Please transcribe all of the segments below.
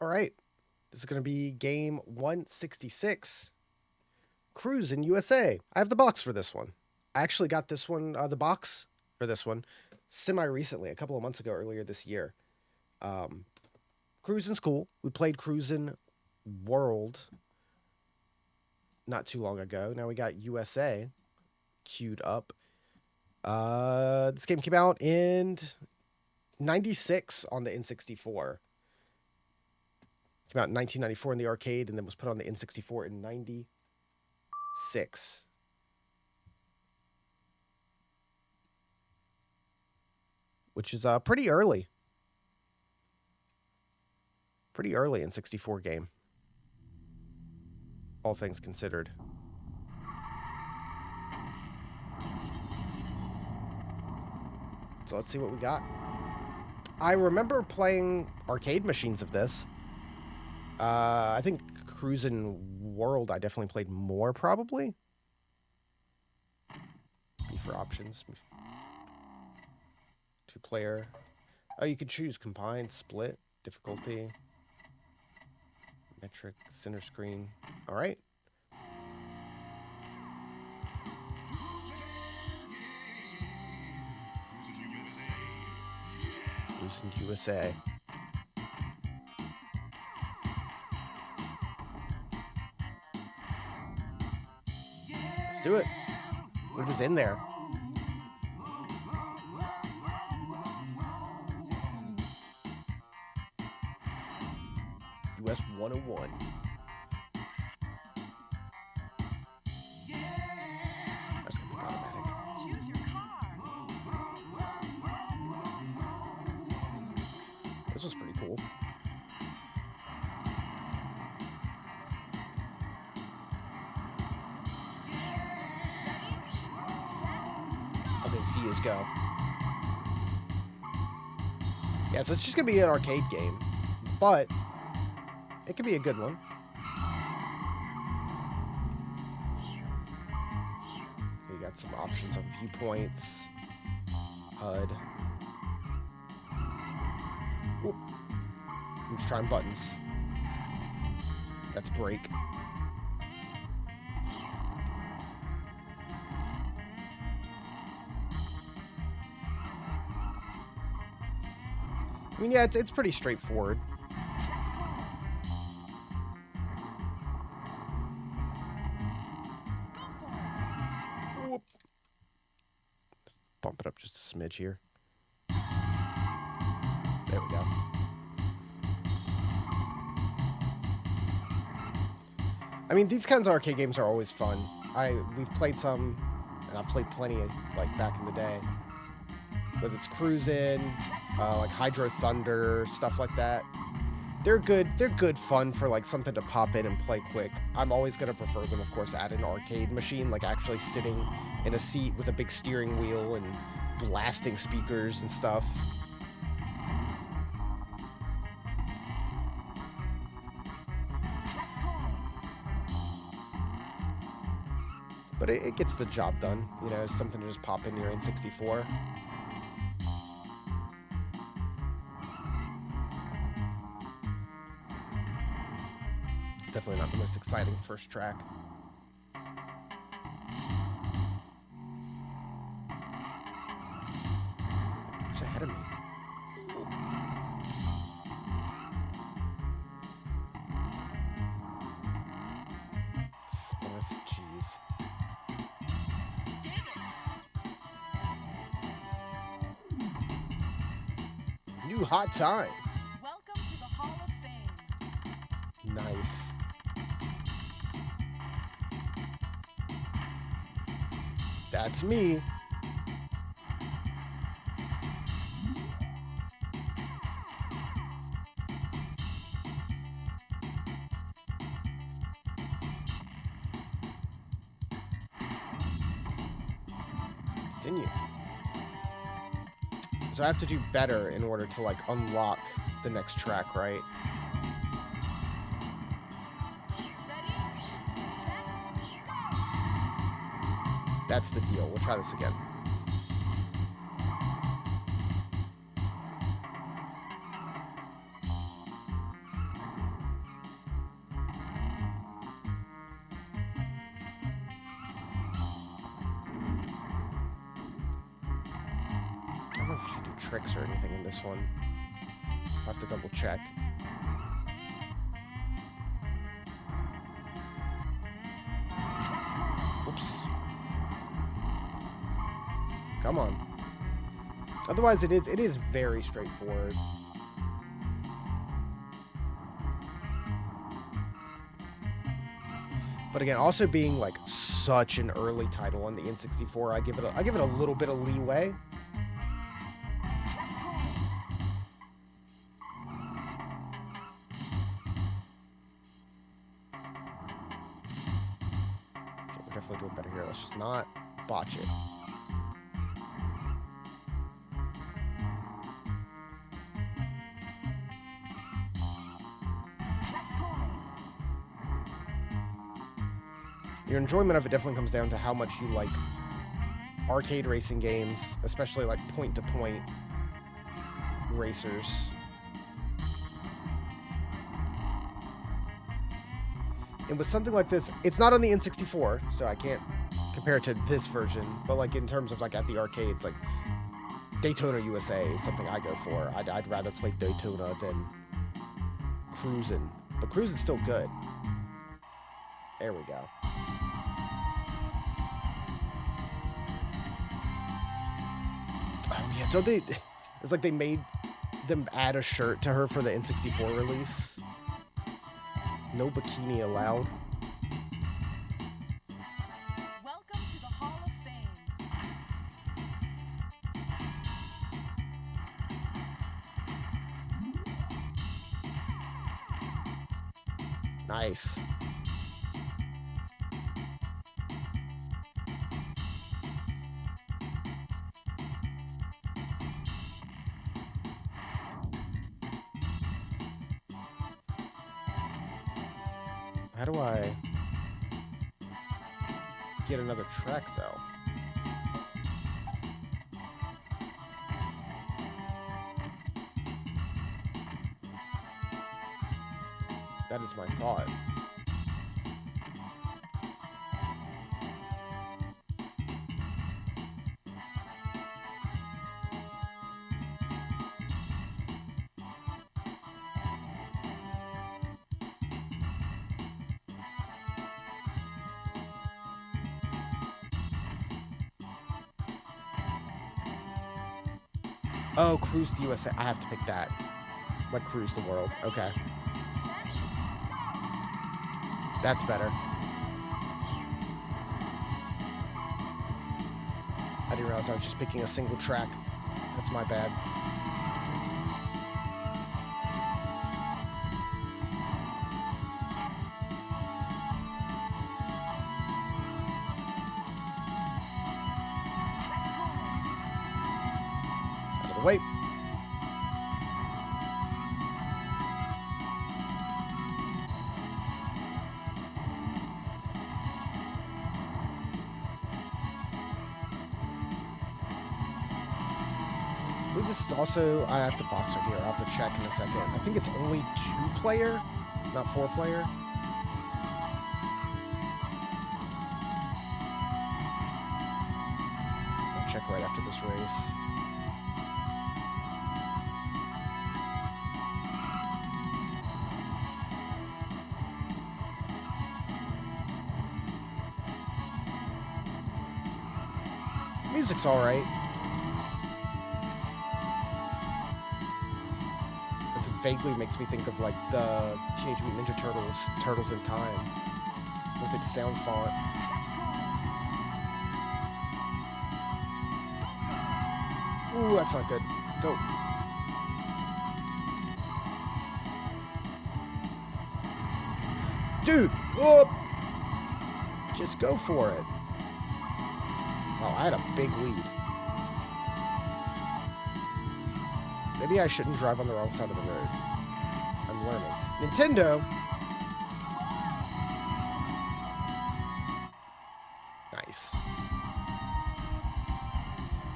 All right. This is going to be game 166. Cruis'n USA. I have the box for this one. I actually got this one, the box for this one, semi-recently, a couple of months ago, earlier this year. Cruis'n's cool. We played Cruis'n World not too long ago. Now we got USA queued up. This game came out in 96 on the N64. Came out in 1994 in the arcade and then was put on the N64 in 96. Which is pretty early. Pretty early in 64 game. All things considered. So let's see what we got. I remember playing arcade machines of this. I think Cruis'n World I definitely played more, probably. B for options. 2-player. Oh, you could choose combined, split, difficulty, metric, center screen. All right. Cruis'n USA. Let's do it. We're just in there. US 101. That's gonna be automatic. Choose your car. This was pretty cool. Okay, C is go. Yeah, so it's just gonna be an arcade game, but it could be a good one. You got some options on viewpoints, HUD. Oop. I'm just trying buttons. That's brake. I mean, yeah, it's pretty straightforward. Whoop. Bump it up just a smidge here. There we go. I mean, these kinds of arcade games are always fun. We've played some, and I've played plenty, like, back in the day. Whether it's Cruis'n, like Hydro Thunder, stuff like that. They're good fun for, like, something to pop in and play quick. I'm always going to prefer them, of course, at an arcade machine, like actually sitting in a seat with a big steering wheel and blasting speakers and stuff. But it gets the job done, you know, something to just pop in your N64. It's definitely not the most exciting first track. Who's ahead of me? Fourth, jeez. New hot time. Welcome to the Hall of Fame. Nice. That's me. Continue. So I have to do better in order to, like, unlock the next track, right? That's the deal. We'll try this again. tricks or anything in this one. I'll have to double check. Oops. Come on. Otherwise, it is very straightforward. But again, also being like such an early title on the N64, I give it a little bit of leeway. Okay, we're definitely doing better here. Let's just not botch it. Your enjoyment of it definitely comes down to how much you like arcade racing games, especially like point-to-point racers. And with something like this, it's not on the N64, so I can't compare it to this version, but like in terms of like at the arcades, like Daytona USA is something I go for. I'd rather play Daytona than Cruis'n, but Cruis'n's still good. There we go. Oh yeah, don't they? It's like they made them add a shirt to her for the N64 release. No bikini allowed. Welcome to the Hall of Fame. Nice. How do I get another track, though? That is my thought. Oh, Cruise the USA. I have to pick that. Like Cruise the World. Okay. That's better. I didn't realize I was just picking a single track. That's my bad. Out of the way. I believe this is also, I have to box it here, I'll have to check in a second. I think it's only 2-player, not 4-player. I'll check right after this race. Music's alright. Vaguely makes me think of like the Teenage Mutant Ninja Turtles, Turtles in Time, with its sound font. Ooh, that's not good. Go. Dude, whoop! Just go for it. Oh, I had a big lead. Maybe I shouldn't drive on the wrong side of the road. I'm learning. Nintendo! Nice.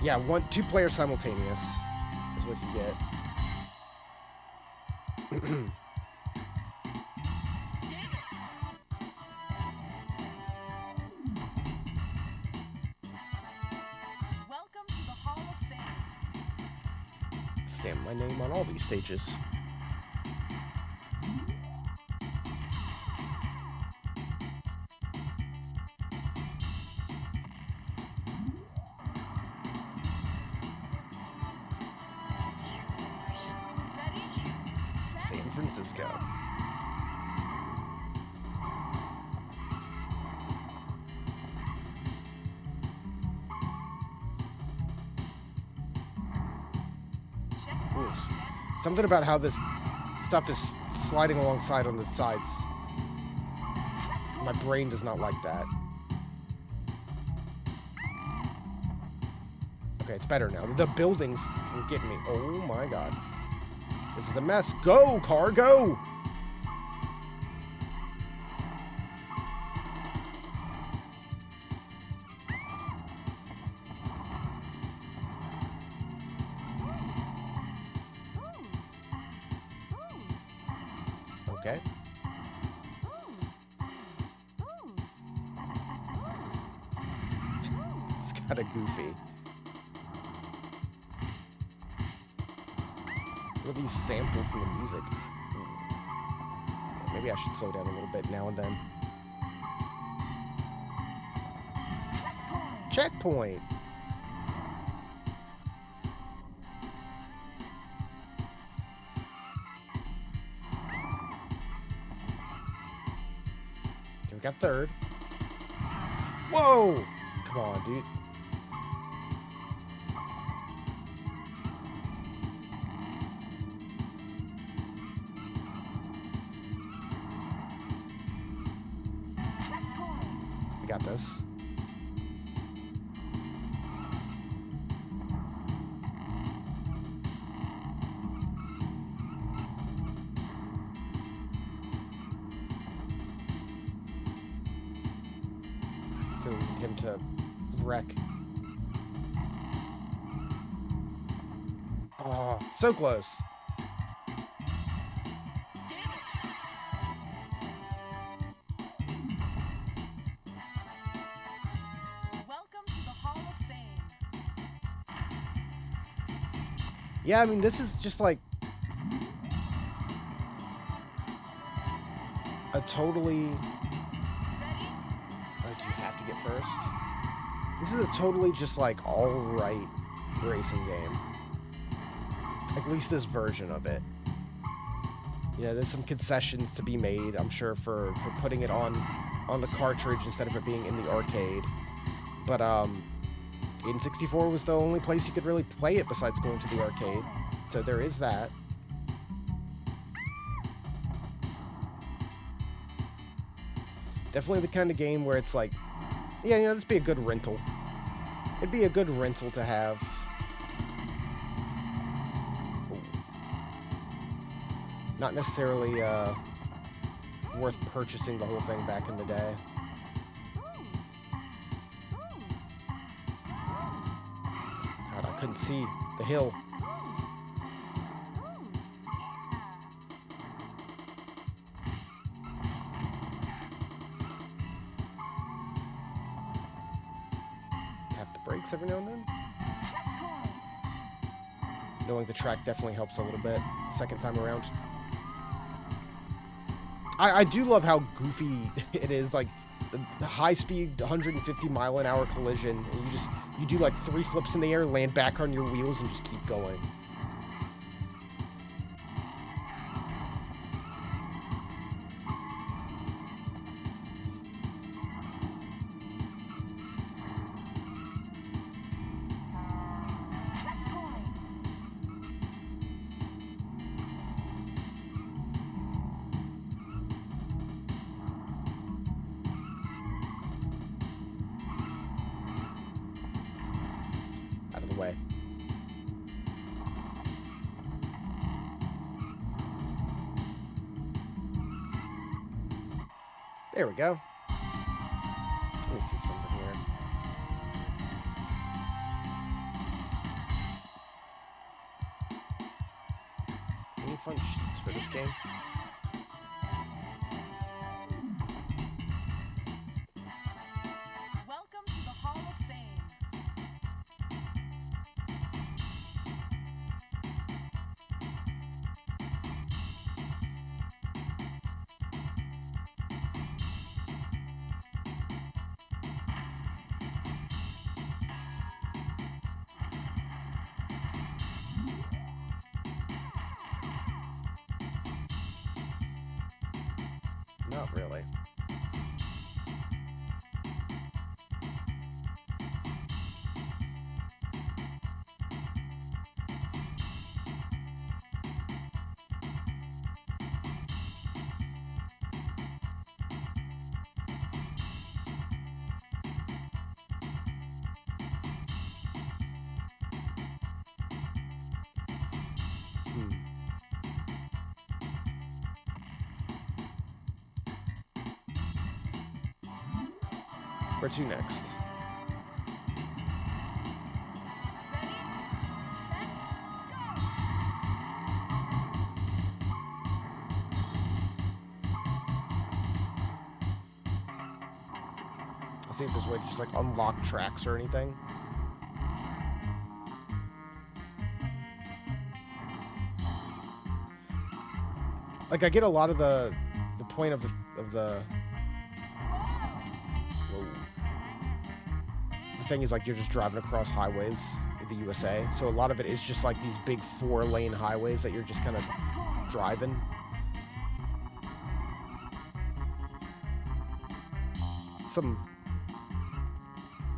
Yeah, 2 players simultaneous is what you get. Welcome to the Hall of Fame. stamp my name on all these stages. San Francisco. Ooh. Something about how this stuff is sliding alongside on the sides. My brain does not like that. Okay, it's better now. The buildings will get me. Oh my god. This is a mess. Go, car, go! Okay. It's kind of goofy. Look at these samples in the music. Maybe I should slow down a little bit now and then. Checkpoint! Okay, we got third. Whoa! Come on, dude. Got this. So we need him to wreck. Oh, so close. Yeah, I mean, this is just like a totally... Oh, do you have to get first? This is a totally just like all-right racing game. At least this version of it. You know, there's some concessions to be made, I'm sure, for putting it on the cartridge instead of it being in the arcade. But, N64 was the only place you could really play it besides going to the arcade. So there is that. Definitely the kind of game where it's like, yeah, you know, this would be a good rental. It'd be a good rental to have. Not necessarily worth purchasing the whole thing back in the day. God, I couldn't see the hill. Tap the brakes every now and then. Knowing the track definitely helps a little bit. Second time around. I do love how goofy it is, like the high speed 150 mile an hour collision, and you do like 3 flips in the air, land back on your wheels, and just keep going. Out of the way. There we go. Let me see something here. Any fun sheets for this game? Welcome to the Hall of Fame. Not really. Where to next? I'll see if there's a way to just like unlock tracks or anything. Like I get a lot of the point of the whoa. The thing is like you're just driving across highways in the USA, so a lot of it is just like these big 4-lane highways that you're just kind of driving. Some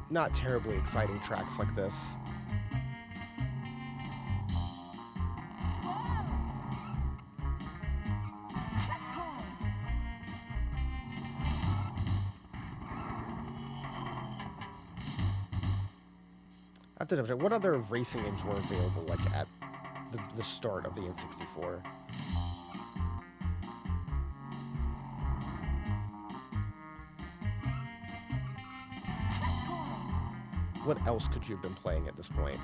not terribly exciting tracks like this. I have to know, what other racing games were available like at the start of the N64? What else could you have been playing at this point?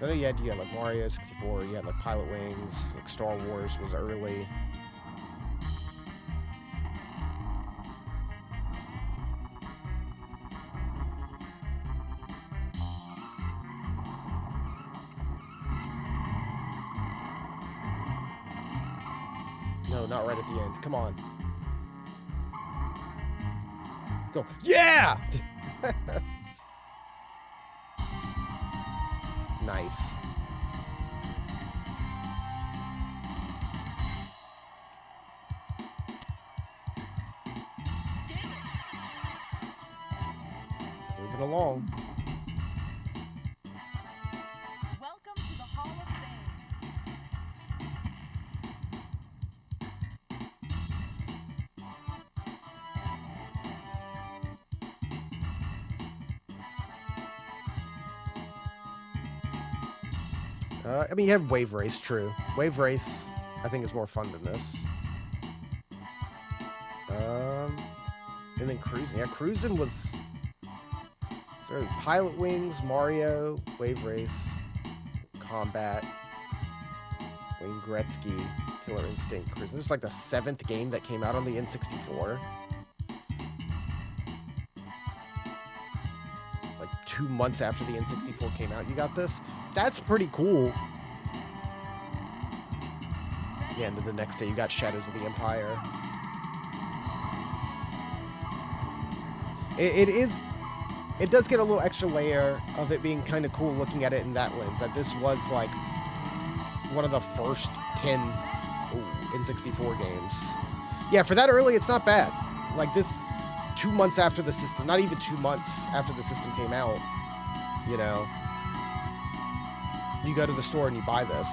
I know you had like Mario 64, you had like Pilot Wings, like Star Wars was early. No, not right at the end. Come on. Go. Yeah! Nice. Moving along. Welcome to the Hall of Fame. I mean, you have Wave Race, true. Wave Race, I think, is more fun than this. And then Cruis'n. Yeah, Cruis'n was... So, Pilot Wings, Mario, Wave Race, Combat, Wayne Gretzky, Killer Instinct, Cruis'n. This is like the 7th game that came out on the N64. Like 2 months after the N64 came out, you got this? That's pretty cool. Yeah, and then the next day you got Shadows of the Empire. It does get a little extra layer of it being kind of cool looking at it in that lens, that this was like one of the first 10 N64 games. Yeah, for that early, it's not bad. Like this, 2 months after the system, not even 2 months after the system came out, you know, you go to the store and you buy this.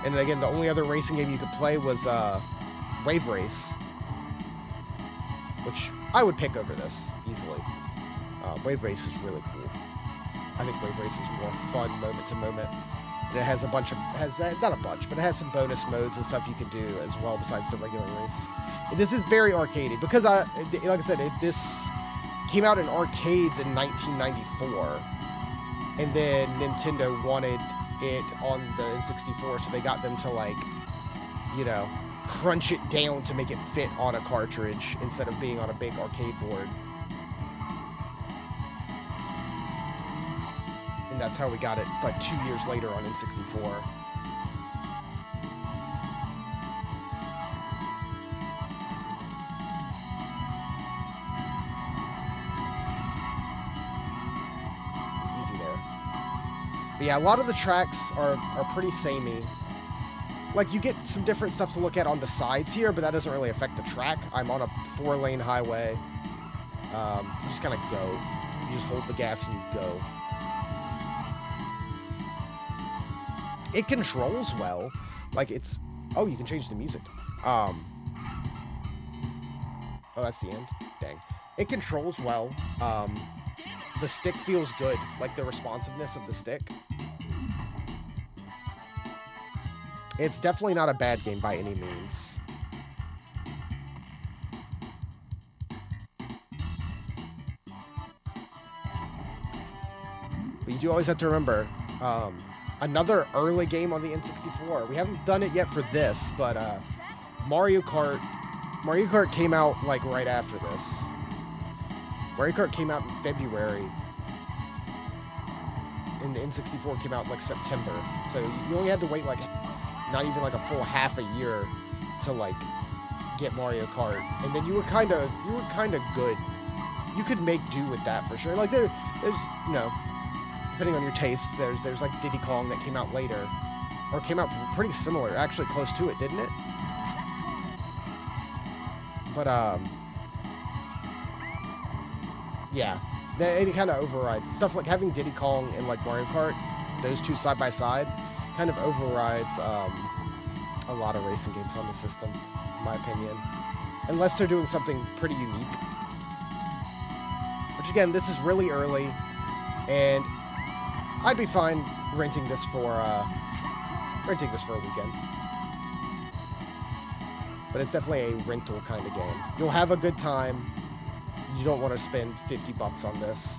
And again, the only other racing game you could play was Wave Race, which I would pick over this easily. Wave Race is really cool. I think Wave Race is more fun moment to moment. And it has a bunch of, not a bunch, but it has some bonus modes and stuff you can do as well besides the regular race. And this is very arcadey because, like I said, this came out in arcades in 1994. And then Nintendo wanted it on the N64, so they got them to, like, you know, crunch it down to make it fit on a cartridge instead of being on a big arcade board. And that's how we got it, like, 2 years later on N64. But yeah, a lot of the tracks are pretty samey. Like, you get some different stuff to look at on the sides here, but that doesn't really affect the track. I'm on a 4-lane highway. You just kind of go. You just hold the gas and you go. It controls well. Like, it's... Oh, you can change the music. Oh, that's the end? Dang. It controls well. The stick feels good. Like, the responsiveness of the stick. It's definitely not a bad game by any means. But you do always have to remember, another early game on the N64. We haven't done it yet for this, but Mario Kart came out like right after this. Mario Kart came out in February, and the N64 came out like September. So you only had to wait like not even like a full half a year to like get Mario Kart, and then you were kind of good. You could make do with that for sure. Like there's you know, depending on your taste, there's like Diddy Kong that came out later, or came out pretty similar, actually close to it, didn't it? But yeah, it kind of overrides stuff like having Diddy Kong and like Mario Kart, those two side by side, kind of overrides a lot of racing games on the system, in my opinion, unless they're doing something pretty unique. Which again, this is really early, and I'd be fine renting this for a weekend. But it's definitely a rental kind of game. You'll have a good time. You don't want to spend $50 on this.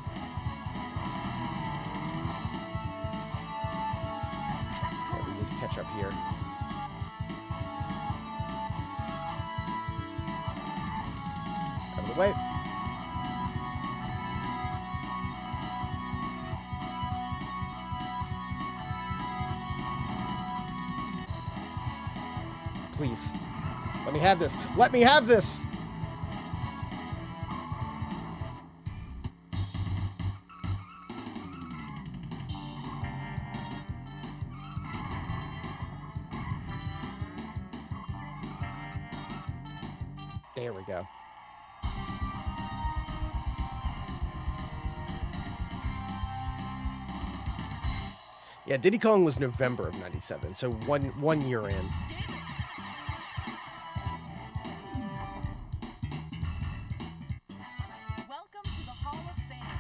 Yeah, we need to catch up here. Out of the way. Please. Let me have this. Let me have this! There we go. Yeah, Diddy Kong was November of '97, so one year in. Welcome to the Hall of Fame.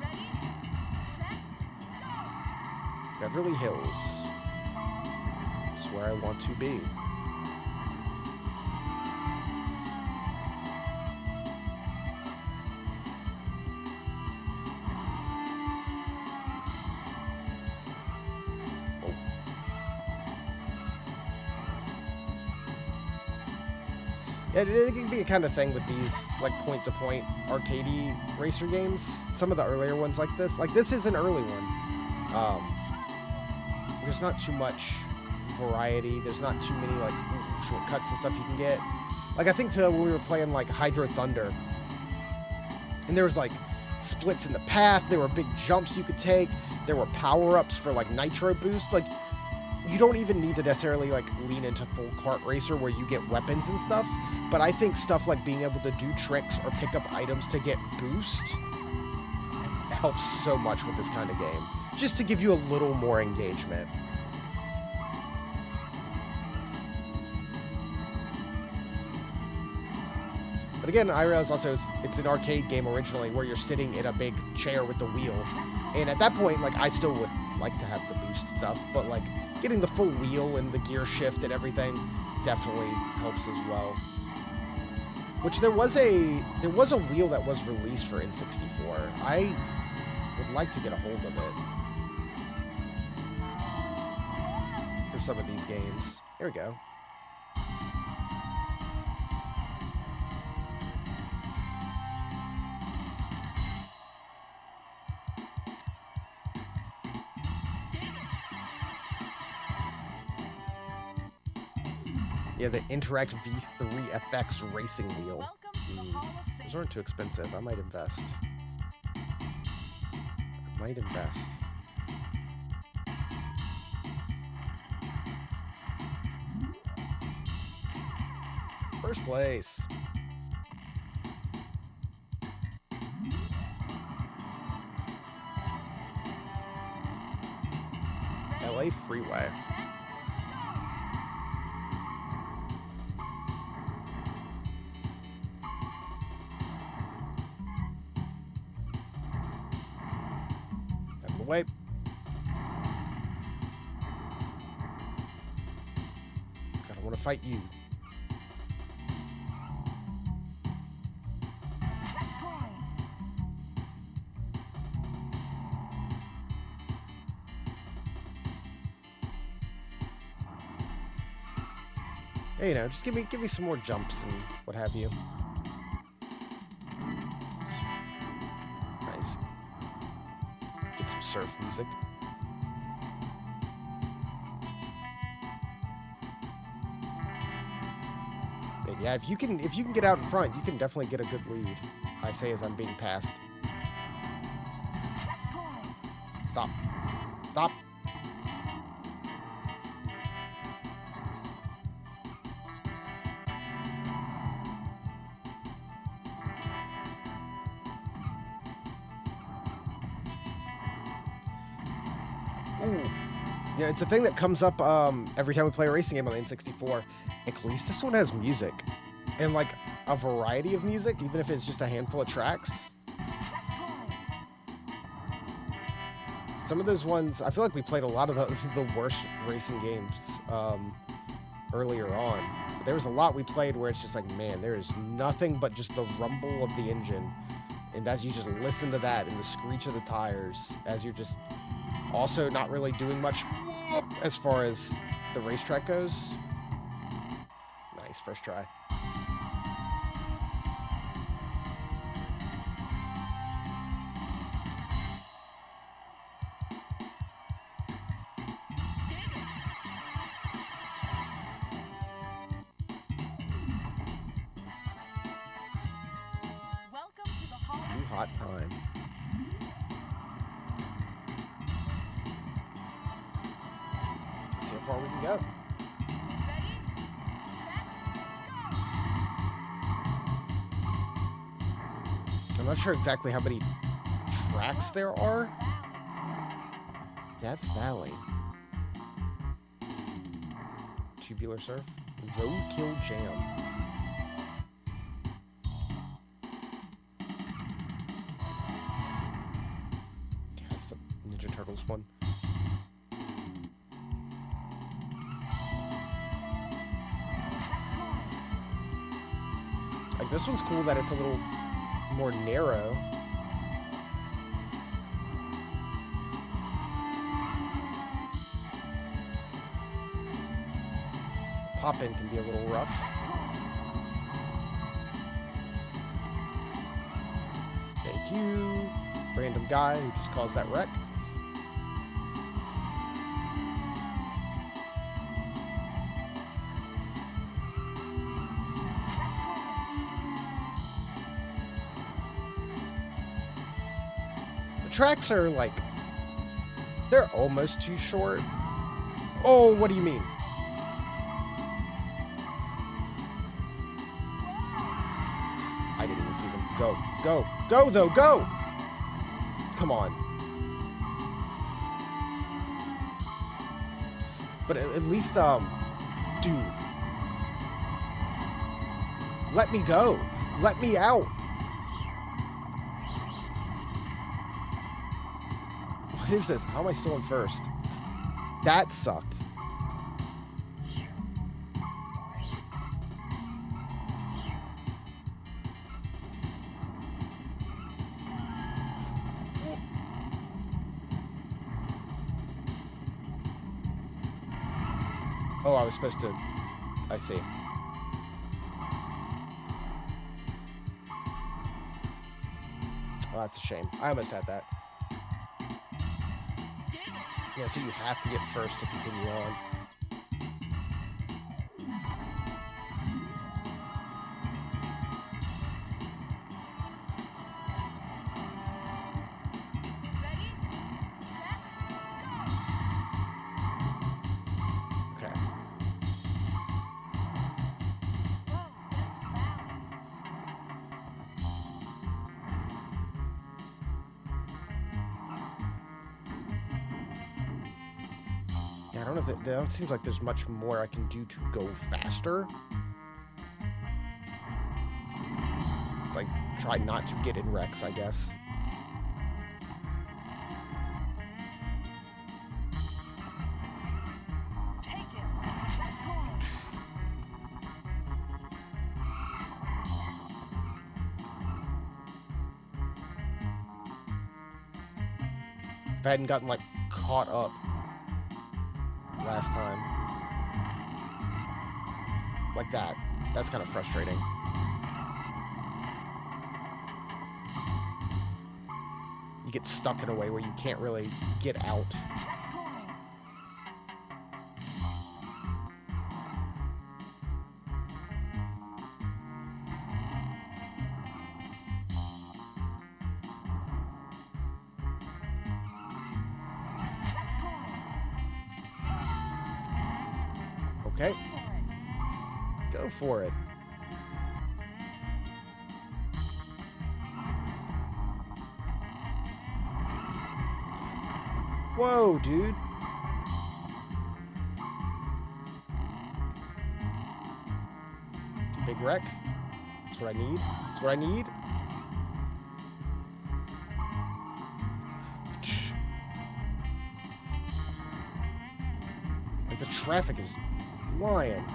Ready, set, go! Beverly Hills. It's where I want to be. Yeah, it can be a kind of thing with these, like, point-to-point arcadey racer games. Some of the earlier ones like this is an early one. There's not too much variety. There's not too many, like, shortcuts and stuff you can get. Like, I think when we were playing, like, Hydro Thunder, and there was, like, splits in the path, there were big jumps you could take, there were power-ups for, like, nitro boost. Like, you don't even need to necessarily, like, lean into full kart racer where you get weapons and stuff. But I think stuff like being able to do tricks or pick up items to get boost helps so much with this kind of game. Just to give you a little more engagement. But again, I realize also it's an arcade game originally where you're sitting in a big chair with the wheel. And at that point, like, I still would like to have the boost stuff, but like getting the full wheel and the gear shift and everything definitely helps as well. Which there was a wheel that was released for N64. I would like to get a hold of it for some of these games. Here we go. Yeah, the Interact V3 FX racing wheel. Welcome to the Hall of Fame. Those aren't too expensive. I might invest. First place. LA Freeway. Out of the way. I don't want to fight you. Hey, you know, just give me some more jumps and what have you. Nice. Get some surf music. But yeah, if you can get out in front, you can definitely get a good lead. I say as I'm being passed. Stop. Stop. Ooh. Yeah, it's a thing that comes up every time we play a racing game on the N64. At least this one has music. And like a variety of music, even if it's just a handful of tracks. Some of those ones, I feel like we played a lot of the worst racing games earlier on. But there was a lot we played where it's just like, man, there is nothing but just the rumble of the engine. And as you just listen to that and the screech of the tires, as you're just also not really doing much as far as the racetrack goes. Nice, first try. Welcome to the Hall of New hot time. Let's see how far we can go. Ready, set, go! I'm not sure exactly how many tracks there are. Death Valley. Tubular Surf. Roadkill Jam. Yeah, that's the Ninja Turtles one. Like, this one's cool that it's a little more narrow. Pop-in can be a little rough. Thank you, random guy who just caused that wreck. The tracks are like, they're almost too short. Oh, what do you mean? I didn't even see them. Go, go, go though, go! Come on. But at least, dude. Let me go. Let me out. What is this? How am I still in first? That sucked. Oh, I was supposed to... I see. Oh, that's a shame. I almost had that. Yeah, so you have to get first to continue on. don't know if it don't seems like there's much more I can do to go faster. It's like try not to get in wrecks, I guess. Take it. That's corner. If I hadn't gotten like caught up last time. Like that. That's kind of frustrating. You get stuck in a way where you can't really get out. That's corner. That's corner. Okay, For it. go for it. Whoa, dude. It's a big wreck. That's what I need. That's what I need. Like the traffic is flying.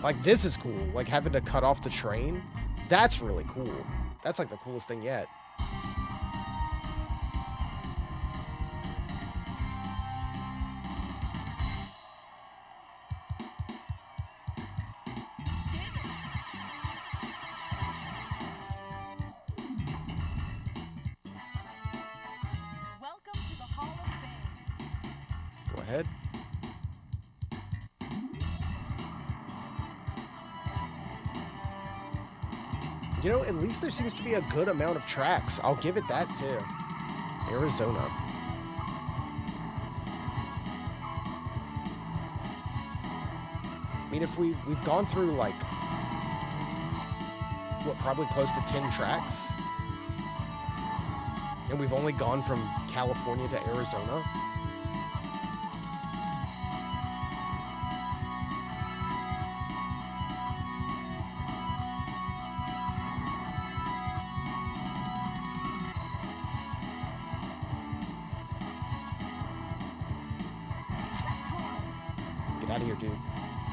Like this is cool. Like having to cut off the train. That's really cool. That's like the coolest thing yet. Welcome to the Hall of Fame. Go ahead. You know, at least there seems to be a good amount of tracks. I'll give it that too. Arizona. I mean, if we've gone through like what, probably close to 10 tracks, and we've only gone from California to Arizona. Get out of here, dude.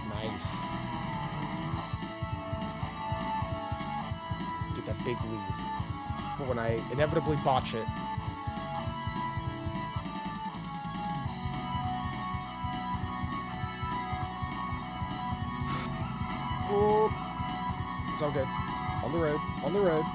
Nice. Get that big lead. For when I inevitably botch it. Oh. It's all good. On the road. On the road.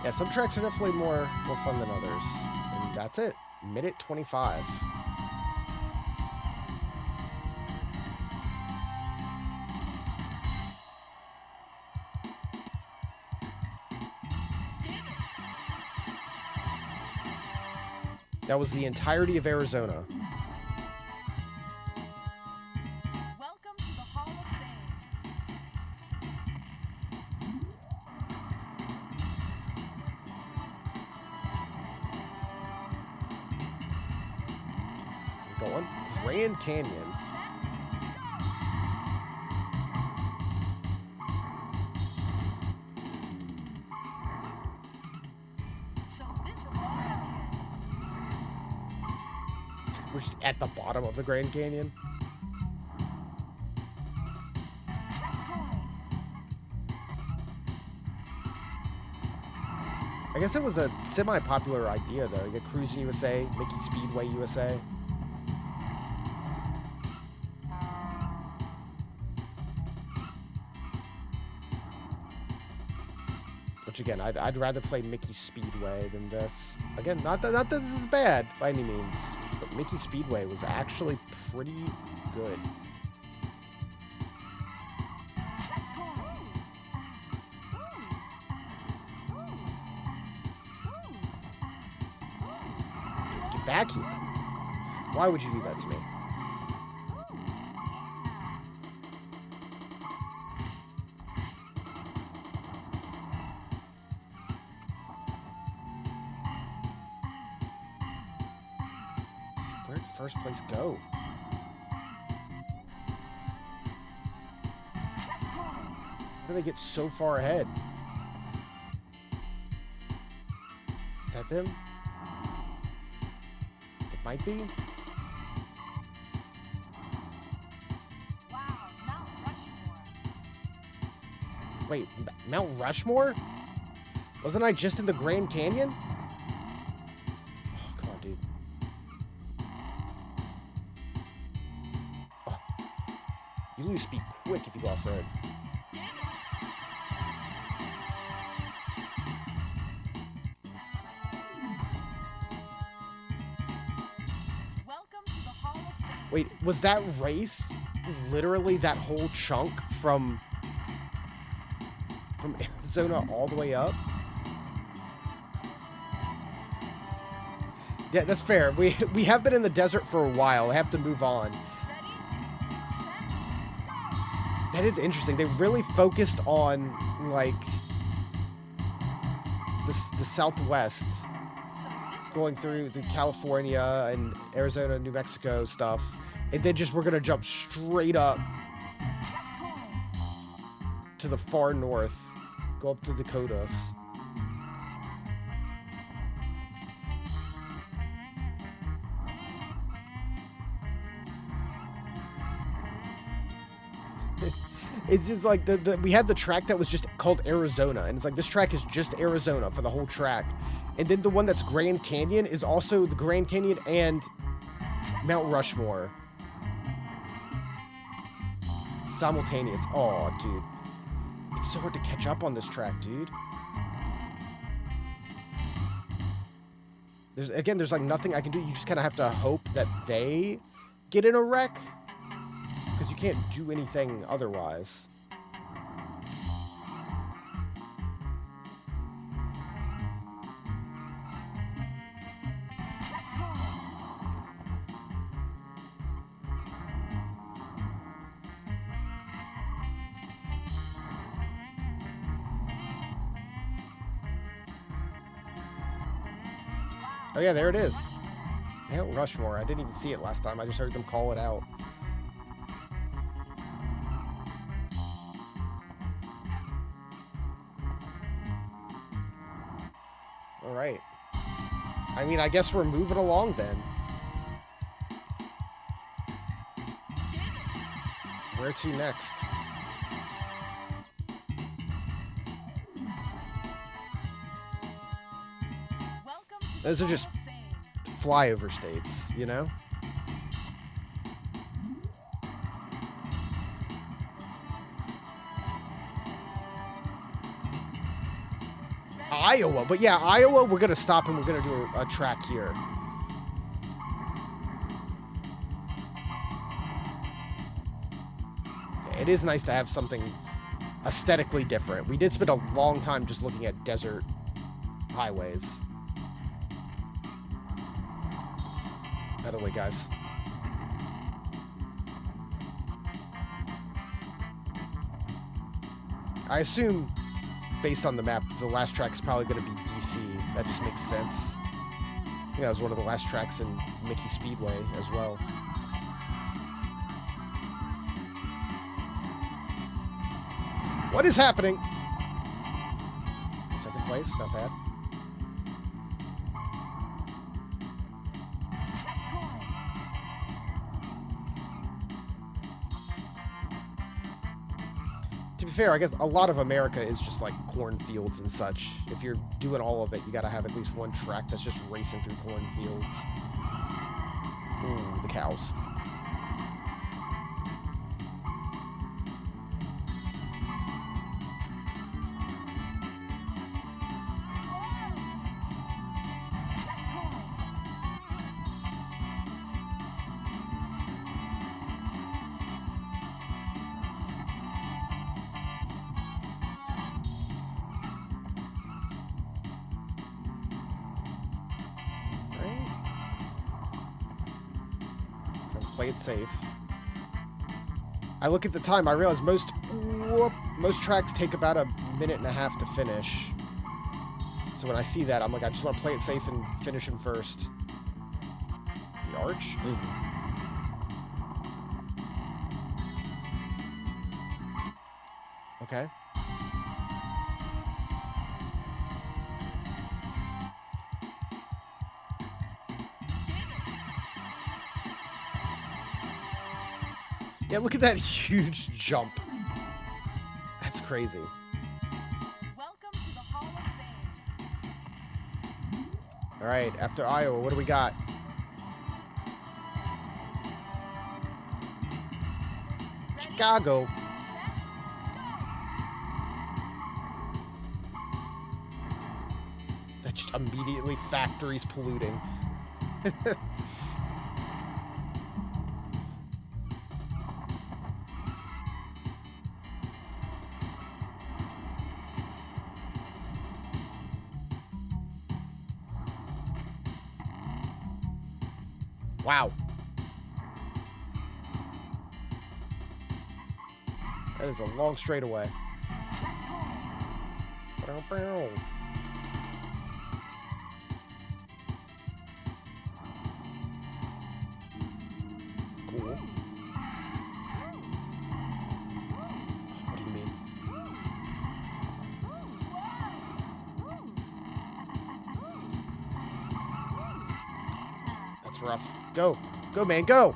Yeah, some tracks are definitely more fun than others. And that's it. Minute 25. That was the entirety of Arizona. Welcome to the Hall of Fame. We're going. Grand Canyon. So this is all I We're just at the bottom of the Grand Canyon. I guess it was a semi-popular idea, though. You get Cruis'n USA, Mickey Speedway USA. Which, again, I'd rather play Mickey Speedway than this. Again, not that this is bad by any means, but Mickey Speedway was actually pretty good. back here. Why would you do that to me? Where'd first place go? How do they get so far ahead? Is that them? It might be. Wow, Mount Rushmore. Wait, Mount Rushmore? Wasn't I just in the Grand Canyon? Oh, come on, dude. Oh. You lose speed quick if you go off-road. Welcome to the Hall of Fame. Wait, was that race literally that whole chunk from Arizona all the way up? Yeah, that's fair. We have been in the desert for a while. I have to move on. Ready, set, go. That is interesting. They really focused on like the Southwest, So this is going through California and Arizona, New Mexico stuff, and then just we're gonna jump straight up to the far north, go up to Dakotas. It's just like we had the track that was just called Arizona, and it's like this track is just Arizona for the whole track, and then the one that's Grand Canyon is also the Grand Canyon and Mount Rushmore simultaneous. Oh, dude, it's so hard to catch up on this track, dude. There's like nothing I can do. You just kind of have to hope that they get in a wreck, because you can't do anything otherwise. Oh yeah, there it is. Mount Rushmore. I didn't even see it last time. I just heard them call it out. All right. I mean, I guess we're moving along then. Where to next? welcome to Those the are just Hall of Fame. flyover states, you know? Iowa, but yeah, Iowa, we're gonna stop and we're gonna do a track here. Yeah, it is nice to have something aesthetically different. We did spend a long time just looking at desert highways. By the way, guys. I assume, based on the map, the last track is probably going to be DC. That just makes sense. I think that was one of the last tracks in Mickey Speedway as well. What is happening? Second place, not bad. To be fair, I guess a lot of America is just like cornfields and such. If you're doing all of it, you gotta have at least one track that's just racing through cornfields. Ooh, the cows. Play it safe. I look at the time. I realize most tracks take about a minute and a half to finish. So when I see that, I'm like, I just want to play it safe and finish him first. The arch? Okay. Yeah, look at that huge jump. That's crazy. Welcome to the Hall of Fame. All right, after Iowa, what do we got? Chicago. That just immediately factories polluting. Wow. That is a long straightaway. Cool. What do you mean? That's rough. Go. Go, man, go!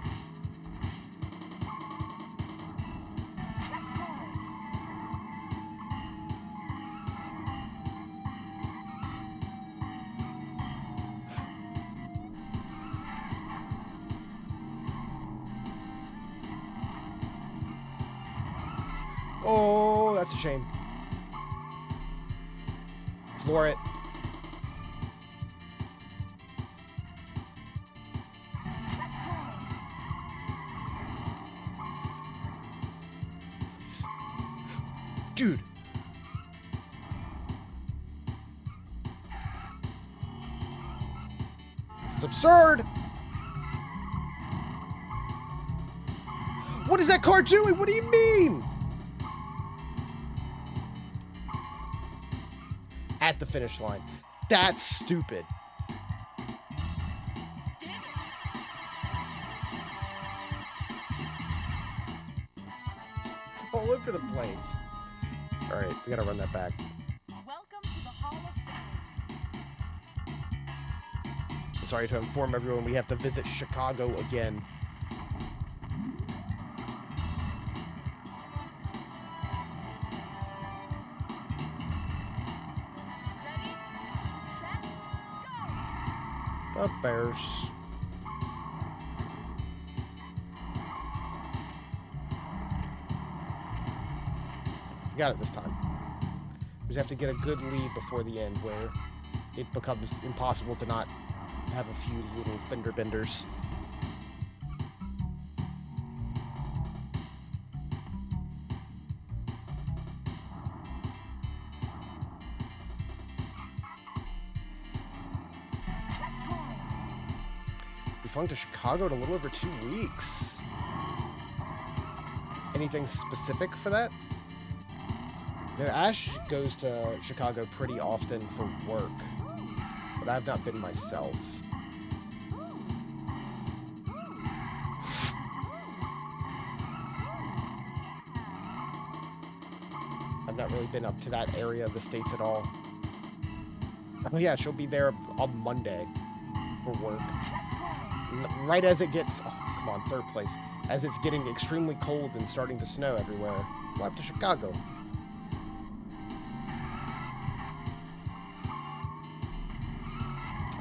Oh, that's a shame. Floor it. Dude. This is absurd. What is that car doing? What do you mean? At the finish line. That's stupid. All over the place. All right, we gotta run that back. Welcome to the Hall of Fame. Sorry to inform everyone, we have to visit Chicago again. Ready, set, go! The Bears. We got it this time. We just have to get a good lead before the end where it becomes impossible to not have a few little fender benders. We flew to Chicago in a little over 2 weeks. Anything specific for that? You know, Ash goes to Chicago pretty often for work, but I've not been myself. I've not really been up to that area of the States at all. Oh yeah, she'll be there on Monday for work. Right as it gets, oh, come on, third place. As it's getting extremely cold and starting to snow everywhere. We'll have to Chicago.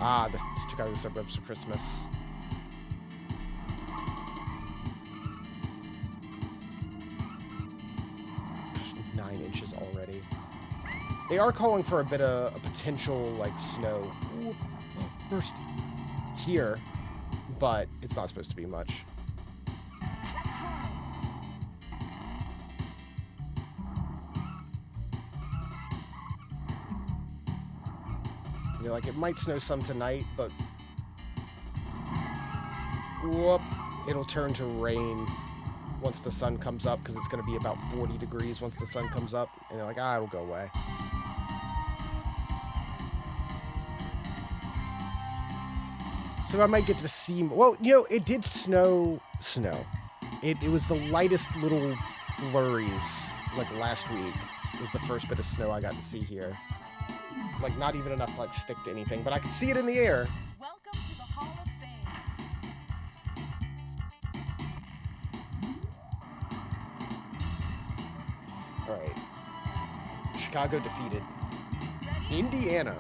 Ah, the Chicago suburbs for Christmas. There's 9 inches already. They are calling for a bit of a potential, like, snow. Ooh, first here, but it's not supposed to be much. Like, it might snow some tonight, but... Whoop. it'll turn to rain once the sun comes up because it's going to be about 40 degrees once the sun comes up. And you're like, it'll go away. So I might get to see... Well, it did snow. It was the lightest little flurries, like last week. It was the first bit of snow I got to see here. Like, not even enough to, like, stick to anything, but I could see it in the air. Welcome to the Hall of Fame. All right. Chicago defeated Indiana.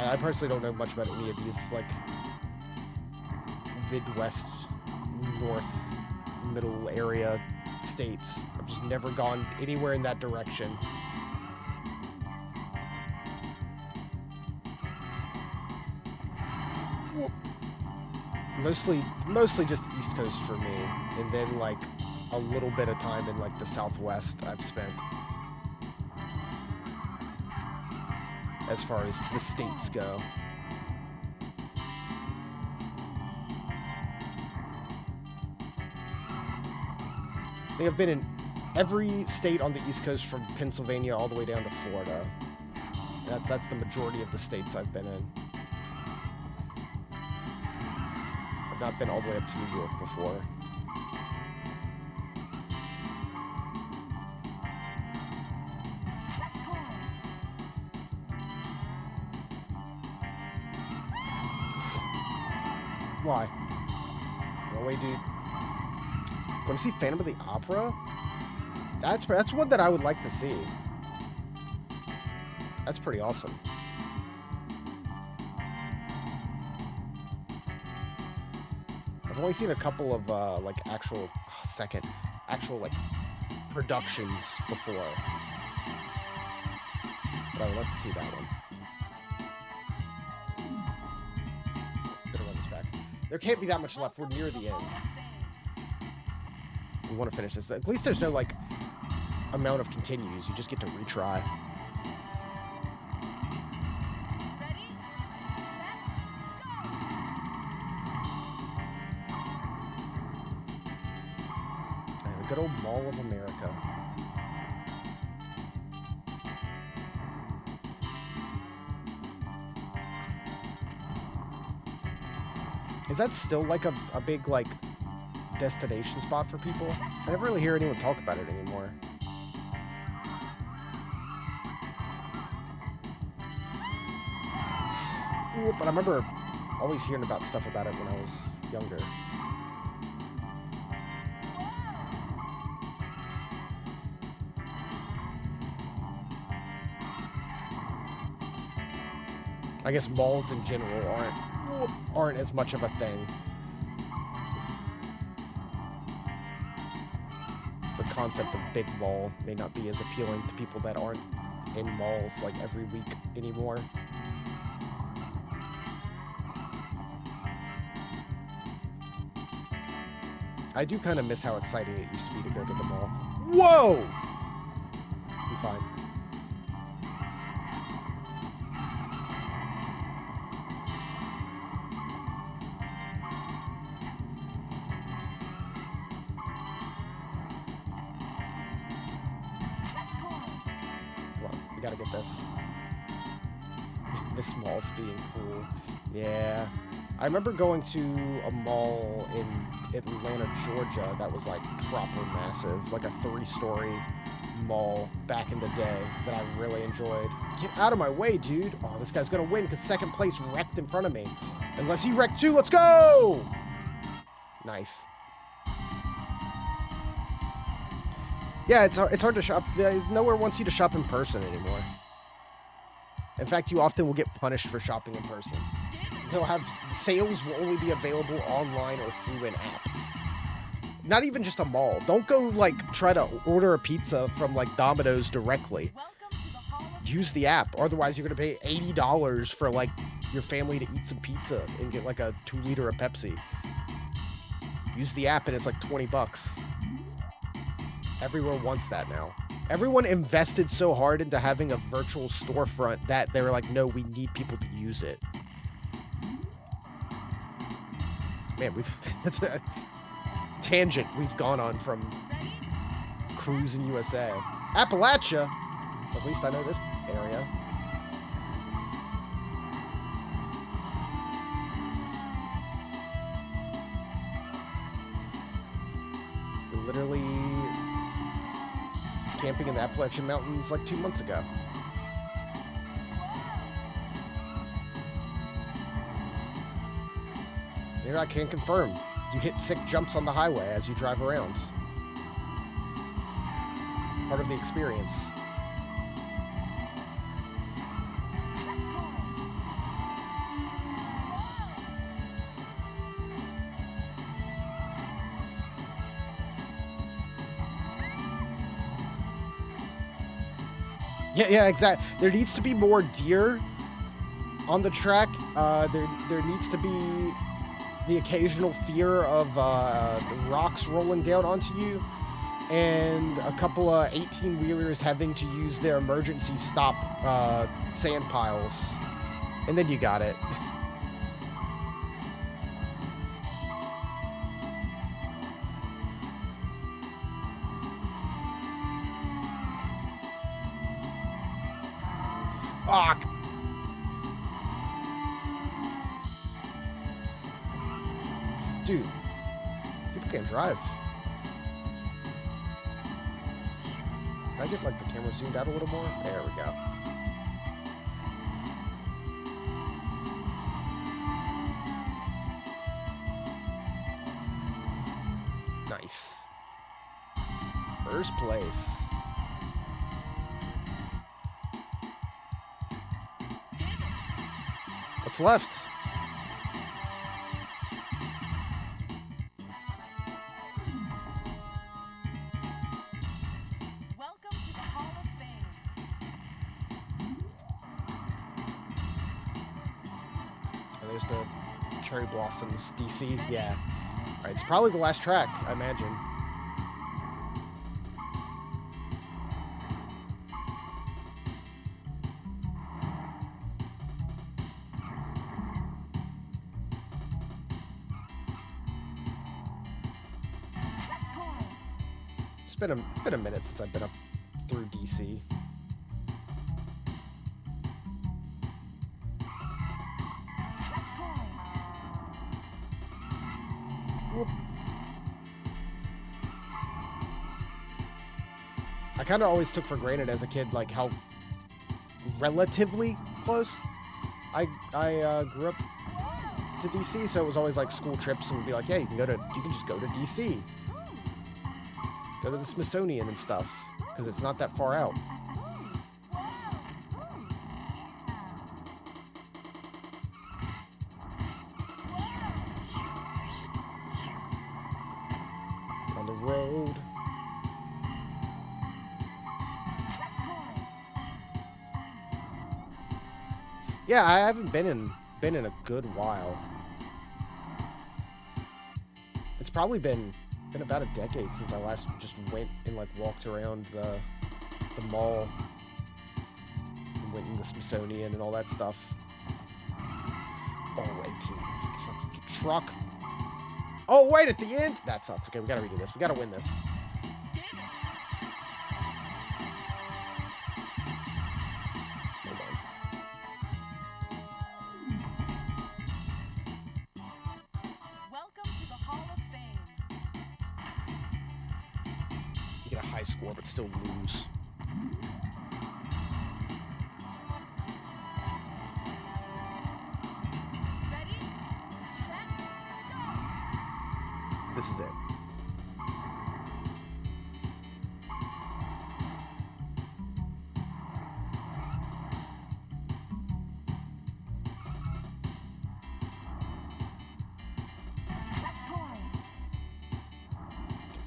I personally don't know much about any of these, like, Midwest, North, Middle area states. I've just never gone anywhere in that direction. Mostly just East Coast for me, and then, like, a little bit of time in, like, the Southwest I've spent. As far as the states go. I think I've been in every state on the East Coast from Pennsylvania all the way down to Florida. That's the majority of the states I've been in. I've not been all the way up to New York before. Why? No way, dude. Going to see Phantom of the Opera? That's one that I would like to see. That's pretty awesome. I've only seen a couple of like actual like productions before, but I would love to see that one. There can't be that much left. We're near the end. We want to finish this. At least there's no, like, amount of continues. You just get to retry. Ready, set, go! And a good old Mall of America. Is that still, like, a big, like, destination spot for people? I never really hear anyone talk about it anymore. Ooh, but I remember always hearing about stuff about it when I was younger. I guess malls in general aren't as much of a thing. The concept of big mall may not be as appealing to people that aren't in malls like every week anymore. I do kind of miss how exciting it used to be to go to the mall. Whoa! I'm fine. Gotta get this. This mall's being cool. Yeah. I remember going to a mall in Atlanta, Georgia that was like proper massive. Like a 3-story mall back in the day that I really enjoyed. Get out of my way, dude. Oh, this guy's gonna win because second place wrecked in front of me. Unless he wrecked too. Let's go! Nice. Yeah, it's hard to shop. Nowhere wants you to shop in person anymore. In fact, you often will get punished for shopping in person. They'll have sales will only be available online or through an app. Not even just a mall. Don't go like try to order a pizza from like Domino's directly. use the app. Otherwise, you're gonna pay $80 for like your family to eat some pizza and get like a 2-liter of Pepsi. Use the app and it's like $20. Everyone wants that now. Everyone invested so hard into having a virtual storefront that they were like, no, we need people to use it. Man, that's a tangent we've gone on from Cruis'n USA. Appalachia. At least I know this area. We're literally camping in the Appalachian Mountains like 2 months ago. Here I can confirm. You hit sick jumps on the highway as you drive around. Part of the experience. Yeah, exactly. There needs to be more deer on the track. There needs to be the occasional fear of rocks rolling down onto you, and a couple of 18-wheelers having to use their emergency stop sand piles, and then you got it. Fuck. Dude, people can't drive. Can I get like the camera zoomed out a little more? There we go. Nice. First place. What's left? Welcome to the Hall of Fame. Oh, there's the Cherry Blossoms DC. Yeah. All right, it's probably the last track, I imagine. It's been a minute since I've been up through DC. Whoop. I kind of always took for granted as a kid, like how relatively close I grew up to DC. So it was always like school trips, and would be like, yeah, you can just go to DC. Go to the Smithsonian and stuff, because it's not that far out. On the road. Yeah, I haven't been in a good while. It's probably been about a decade since I last just went and like walked around the mall and went in the Smithsonian and all that stuff. Oh, 18. Truck. Oh, wait, at the end? That sucks. Okay, we gotta redo this. We gotta win this. Hold on. Welcome to the Hall of Fame. You get a high score, but still lose. Ready, set, go. This is it.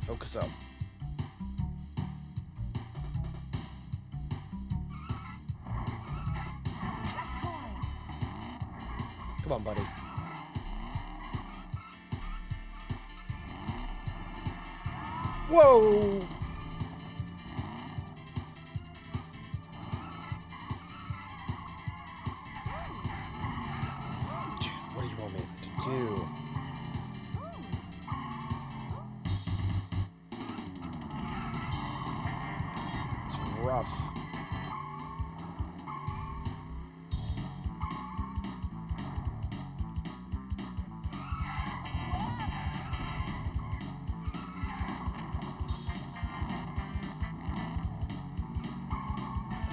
Focus up. Come on, buddy. Whoa! What do you want me to do? It's rough.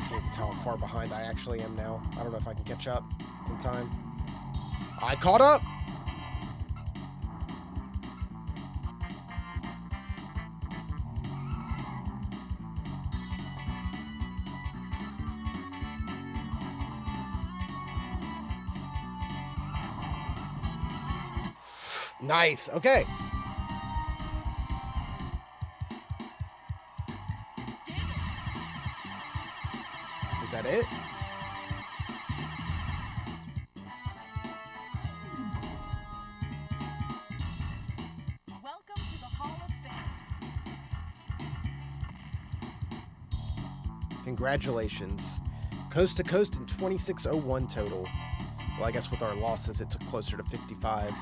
Can't tell how far behind I actually am now. I don't know if I can catch up in time. I caught up! Nice. Okay. Is that it? Welcome to the Hall of Fame. Congratulations. Coast to coast in 2601 total. Well, I guess with our losses, it took closer to 55.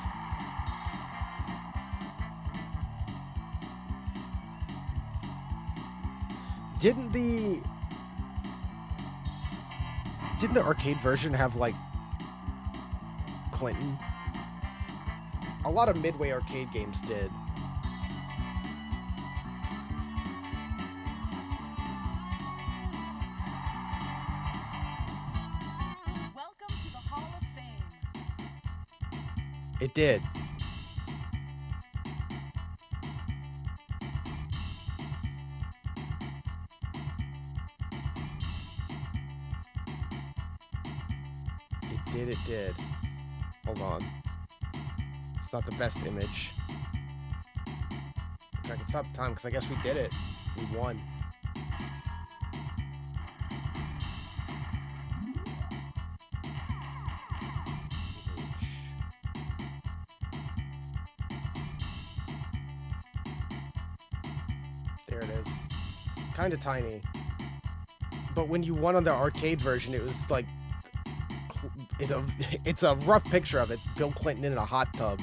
Didn't the arcade version have, like, Clinton? A lot of Midway arcade games did. Welcome to the Hall of Fame. It did. It did. Hold on. It's not the best image. I can stop the time because I guess we did it. We won. There it is. Kind of tiny. But when you won on the arcade version, it was like... It's a rough picture of it. It's Bill Clinton in a hot tub.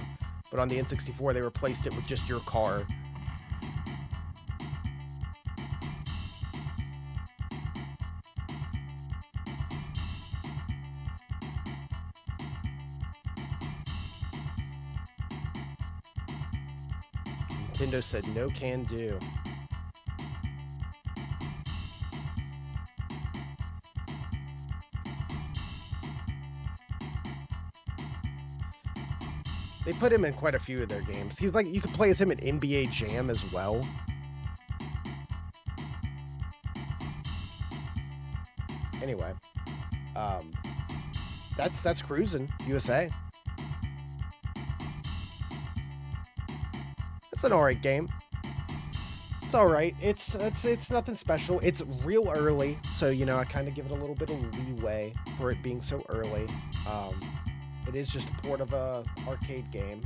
But on the N64, they replaced it with just your car. Nintendo said no can do. They put him in quite a few of their games. He's like, you could play as him in NBA Jam as well. Anyway, that's Cruis'n USA. It's an alright game. It's alright. It's nothing special. It's real early, so you know I kind of give it a little bit of leeway for it being so early. It is just a port of a arcade game.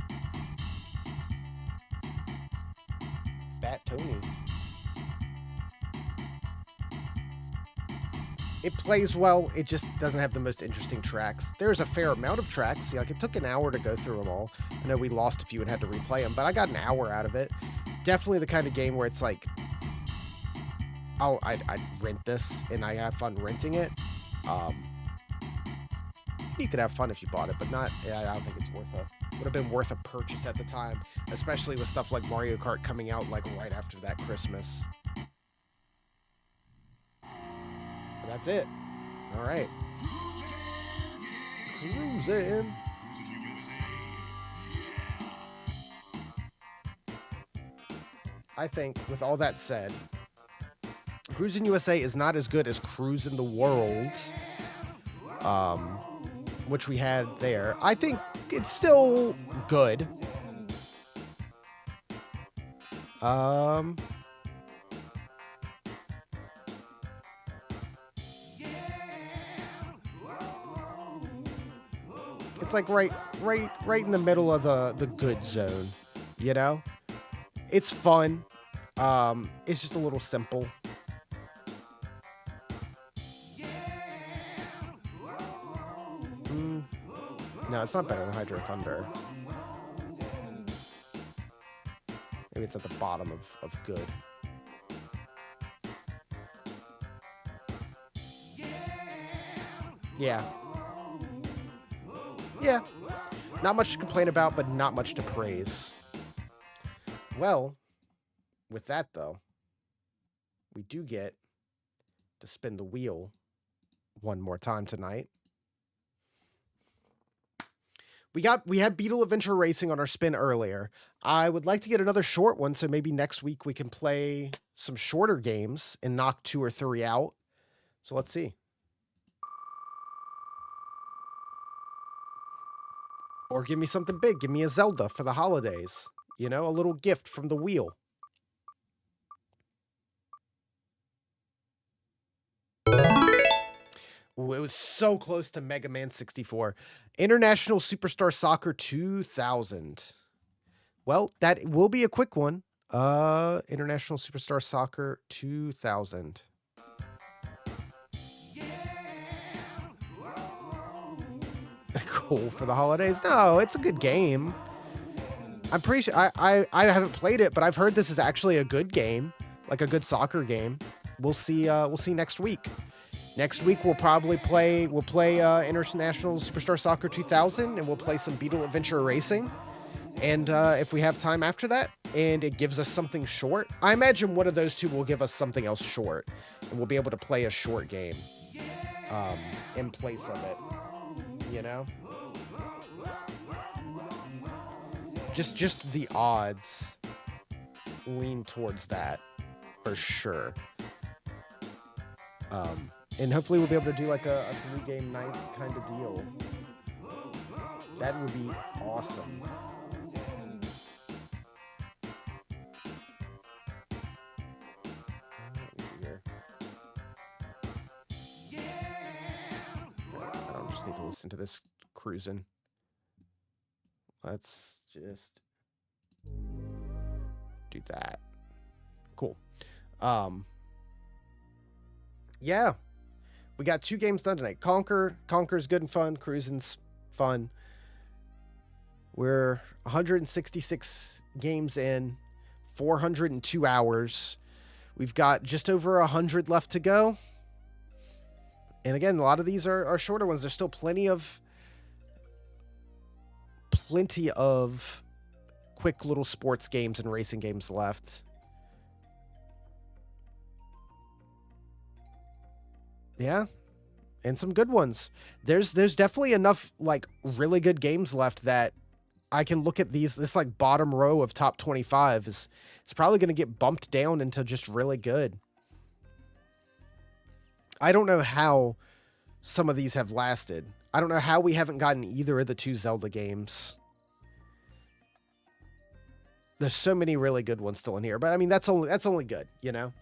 Fat Tony. It plays well, it just doesn't have the most interesting tracks. There's a fair amount of tracks. Like, it took an hour to go through them all. I know we lost a few and had to replay them, but I got an hour out of it. Definitely the kind of game where it's like, oh, I'd rent this, and I have fun renting it. You could have fun if you bought it, but not, yeah, I don't think it's would have been worth a purchase at the time, especially with stuff like Mario Kart coming out like right after that Christmas. But that's it. All right. Cruis'n. I think, with all that said, Cruis'n USA is not as good as Cruis'n the World, which we had there. I think it's still good. It's like right in the middle of the good zone, you know? It's fun. It's just a little simple. No, it's not better than Hydro Thunder. Maybe it's at the bottom of good. Yeah. Yeah. Not much to complain about, but not much to praise. Well, with that, though, we do get to spin the wheel one more time tonight. We had Beetle Adventure Racing on our spin earlier. I would like to get another short one, so maybe next week we can play some shorter games and knock 2 or 3 out. So let's see. Or give me something big. Give me a Zelda for the holidays. You know, a little gift from the wheel. Ooh, it was so close to Mega Man 64. International Superstar Soccer 2000. Well, that will be a quick one. International Superstar Soccer 2000. Cool for the holidays. No, it's a good game. I'm pretty sure I haven't played it, but I've heard this is actually a good game, like a good soccer game. We'll see next week. Next week we'll play International Superstar Soccer 2000, and we'll play some Beetle Adventure Racing. And if we have time after that, and it gives us something short, I imagine one of those two will give us something else short, and we'll be able to play a short game in place of it. You know? Just the odds lean towards that for sure. And hopefully we'll be able to do like a 3-game night kind of deal. That would be awesome. I don't just need to listen to this Cruis'n. Let's just do that. Cool. Yeah. We got 2 games done tonight. Conquer's good and fun. Cruis'n's fun. We're 166 games in, 402 hours. We've got just over 100 left to go. And again, a lot of these are shorter ones. There's still plenty of quick little sports games and racing games left. Yeah. And some good ones. There's definitely enough like really good games left that I can look at this like bottom row of top 25 is it's probably going to get bumped down into just really good. I don't know how some of these have lasted. I don't know how we haven't gotten either of the 2 Zelda games. There's so many really good ones still in here, but I mean that's only good, you know?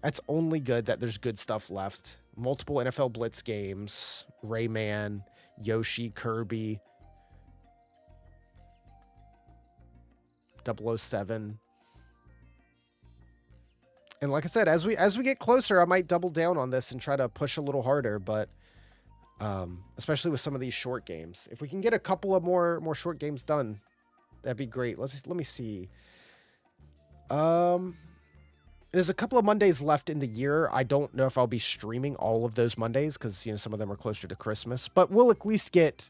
That's only good that there's good stuff left. Multiple NFL Blitz games, Rayman, Yoshi, Kirby, 007. And like I said, as we get closer, I might double down on this and try to push a little harder, but especially with some of these short games. If we can get a couple of more short games done, that'd be great. Let me see. There's a couple of Mondays left in the year. I don't know if I'll be streaming all of those Mondays because, you know, some of them are closer to Christmas. But we'll at least get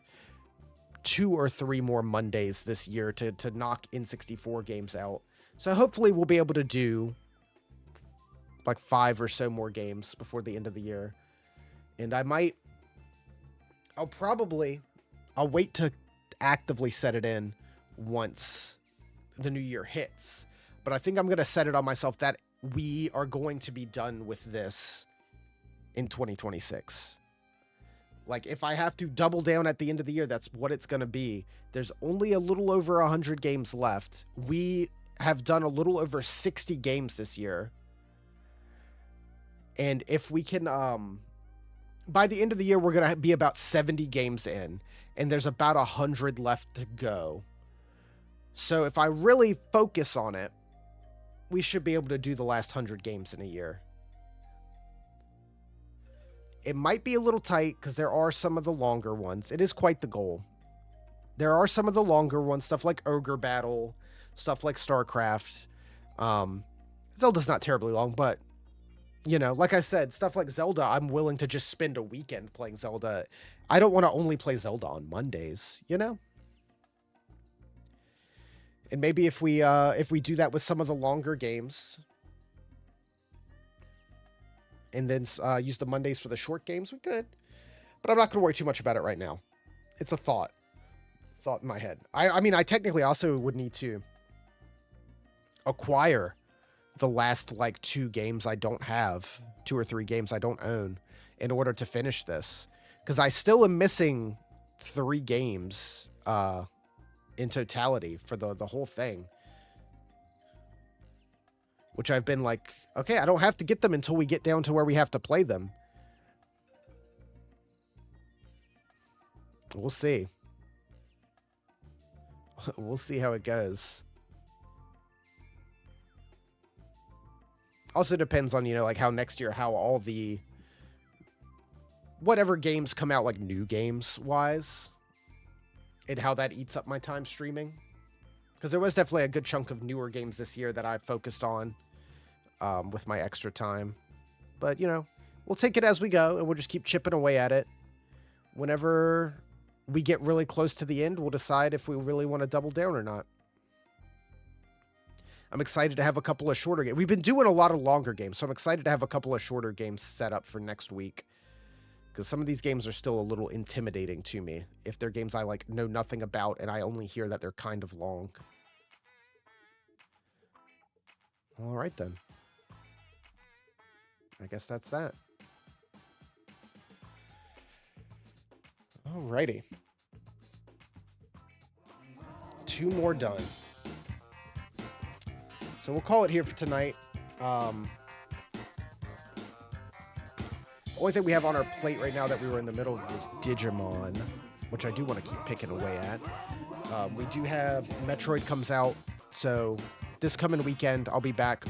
2 or 3 more Mondays this year to knock N64 games out. So hopefully we'll be able to do like 5 or so more games before the end of the year. And I'll wait to actively set it in once the new year hits. But I think I'm going to set it on myself that we are going to be done with this in 2026. Like, if I have to double down at the end of the year, that's what it's going to be. There's only a little over 100 games left. We have done a little over 60 games this year. And if we can by the end of the year, we're going to be about 70 games in, and there's about 100 left to go. So if I really focus on it, we should be able to do the last 100 games in a year. It might be a little tight because there are some of the longer ones. It is quite the goal. There are some of the longer ones, stuff like Ogre Battle, stuff like StarCraft. Zelda's not terribly long, but, you know, like I said, stuff like Zelda, I'm willing to just spend a weekend playing Zelda. I don't want to only play Zelda on Mondays, you know? And maybe if we do that with some of the longer games, and then use the Mondays for the short games, we could. But I'm not going to worry too much about it right now. It's a thought in my head. I mean, I technically also would need to acquire the last like 2 games I don't have, 2 or 3 games I don't own, in order to finish this, because I still am missing 3 games in totality for the whole thing, which I've been like, okay, I don't have to get them until we get down to where we have to play them. We'll see. We'll see how it goes. Also depends on, you know, like how next year, how all the whatever games come out, like new games wise, and how that eats up my time streaming. Because there was definitely a good chunk of newer games this year that I focused on with my extra time. But, you know, we'll take it as we go, and we'll just keep chipping away at it. Whenever we get really close to the end, we'll decide if we really want to double down or not. I'm excited to have a couple of shorter games. We've been doing a lot of longer games, so I'm excited to have a couple of shorter games set up for next week. Because some of these games are still a little intimidating to me. If they're games I like know nothing about and I only hear that they're kind of long. All right, then. I guess that's that. Alrighty. 2 more done. So we'll call it here for tonight. Only thing we have on our plate right now that we were in the middle of is Digimon, which I do want to keep picking away at. We do have Metroid comes out, so this coming weekend I'll be back.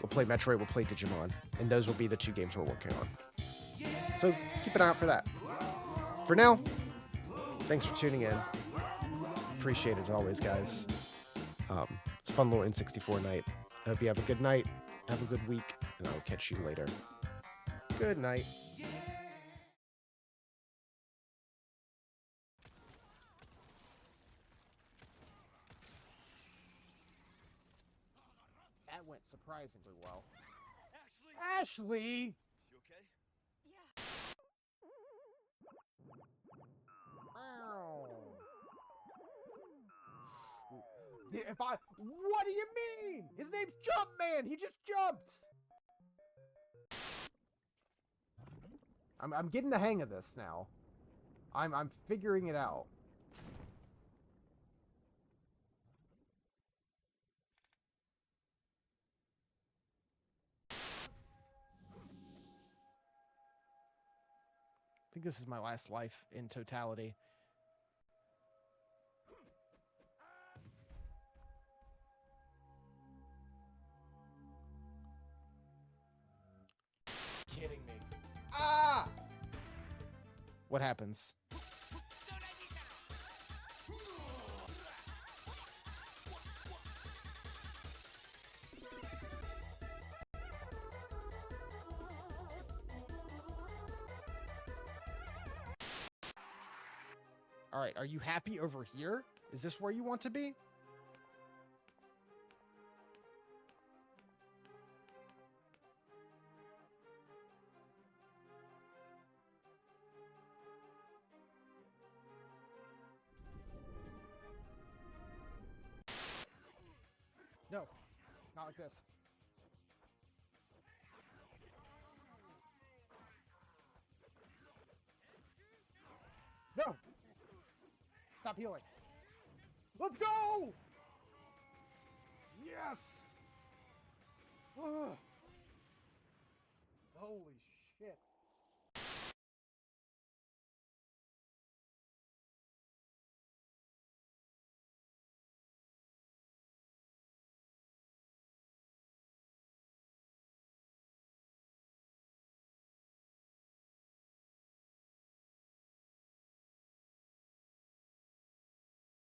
We'll play Metroid, we'll play Digimon, and those will be the 2 games we're working on. So keep an eye out for that. For now, thanks for tuning in. Appreciate it as always, guys. It's a fun little N64 night. I hope you have a good night, have a good week, and I'll catch you later. Good night. That went surprisingly well. Ashley! You okay? What do you mean? His name's Jumpman! He just jumped! I'm getting the hang of this now. I'm figuring it out. I think this is my last life in totality. Kidding me. Ah! What happens? All right, are you happy over here? Is this where you want to be? No, not like this. No! Stop healing. Let's go! Yes! Ugh. Holy shit.